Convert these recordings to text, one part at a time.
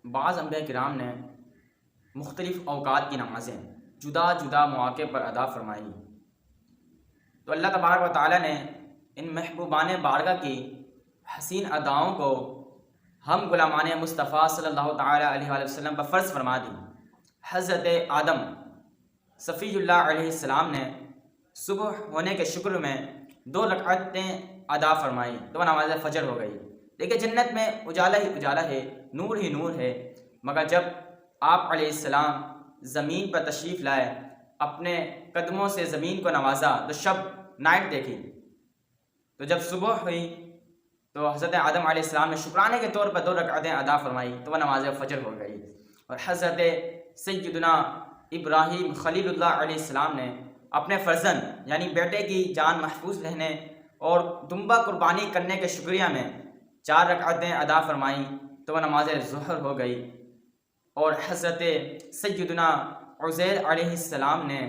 بعض انبیاء کرام نے مختلف اوقات کی نمازیں جدا جدا مواقع پر ادا فرمائی، تو اللہ تبارک و تعالیٰ نے ان محبوبان بارگاہ کی حسین اداؤں کو ہم غلامان مصطفیٰ صلی اللہ تعالیٰ علیہ وآلہ وسلم پر فرض فرما دی۔ حضرت آدم صفی اللہ علیہ السلام نے صبح ہونے کے شکر میں 2 رکعتیں ادا فرمائی تو وہ نماز فجر ہو گئی۔ دیکھیے جنت میں اجالا ہی اجالا ہے، نور ہی نور ہے، مگر جب آپ علیہ السلام زمین پر تشریف لائے، اپنے قدموں سے زمین کو نوازا تو شب نائٹ دیکھی، تو جب صبح ہوئی تو حضرت آدم علیہ السلام نے شکرانے کے طور پر 2 رکعتیں ادا فرمائی تو وہ نماز فجر ہو گئی۔ اور حضرت سیدنا ابراہیم خلیل اللہ علیہ السلام نے اپنے فرزند یعنی بیٹے کی جان محفوظ رہنے اور دمبا قربانی کرنے کے شکریہ میں 4 رکعتیں ادا فرمائیں تو وہ نماز ظہر ہو گئی۔ اور حضرت سیدنا عزیر علیہ السلام نے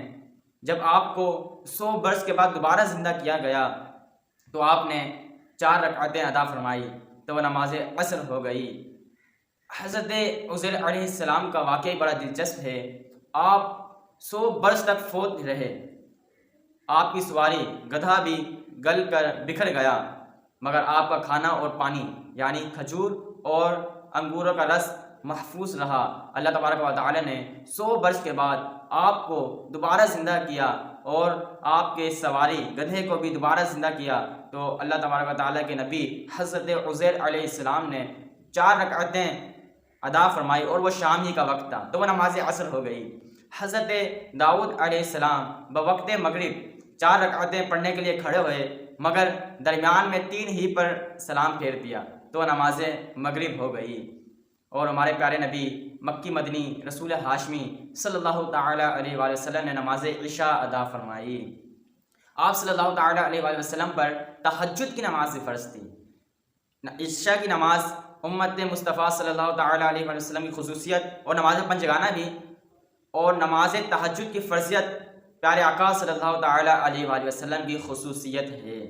جب آپ کو 100 برس کے بعد دوبارہ زندہ کیا گیا تو آپ نے 4 رکعتیں ادا فرمائی تو وہ نماز عصر ہو گئی۔ حضرت عزیر علیہ السلام کا واقعہ بڑا دلچسپ ہے۔ آپ 100 برس تک فوت رہے، آپ کی سواری گدھا بھی گل کر بکھر گیا، مگر آپ کا کھانا اور پانی یعنی کھجور اور انگوروں کا رس محفوظ رہا۔ اللہ تبارک و تعالی نے 100 برس کے بعد آپ کو دوبارہ زندہ کیا اور آپ کے سواری گدھے کو بھی دوبارہ زندہ کیا، تو اللہ تبارک و تعالی کے نبی حضرت عزیر علیہ السلام نے 4 رکعتیں ادا فرمائی اور وہ شام ہی کا وقت تھا تو وہ نماز عصر ہو گئی۔ حضرت داؤد علیہ السلام بوقت مغرب 4 رکعتیں پڑھنے کے لیے کھڑے ہوئے، مگر درمیان میں 3 ہی پر سلام پھیر دیا تو وہ نماز مغرب ہو گئی۔ اور ہمارے پیارے نبی مکی مدنی رسول ہاشمی صلی اللہ تعالیٰ علیہ وآلہ وسلم نے نماز عشاء ادا فرمائی۔ آپ صلی اللہ تعالیٰ علیہ وآلہ وسلم پر تہجد کی نماز بھی فرض تھی۔ عشاء کی نماز امت مصطفیٰ صلی اللہ تعالیٰ علیہ وآلہ وسلم کی خصوصیت اور نماز پنجگانہ بھی، اور نماز تہجد کی فرضیت پیارے آقا صلی اللہ تعالیٰ علیہ وآلہ وسلم کی خصوصیت ہے۔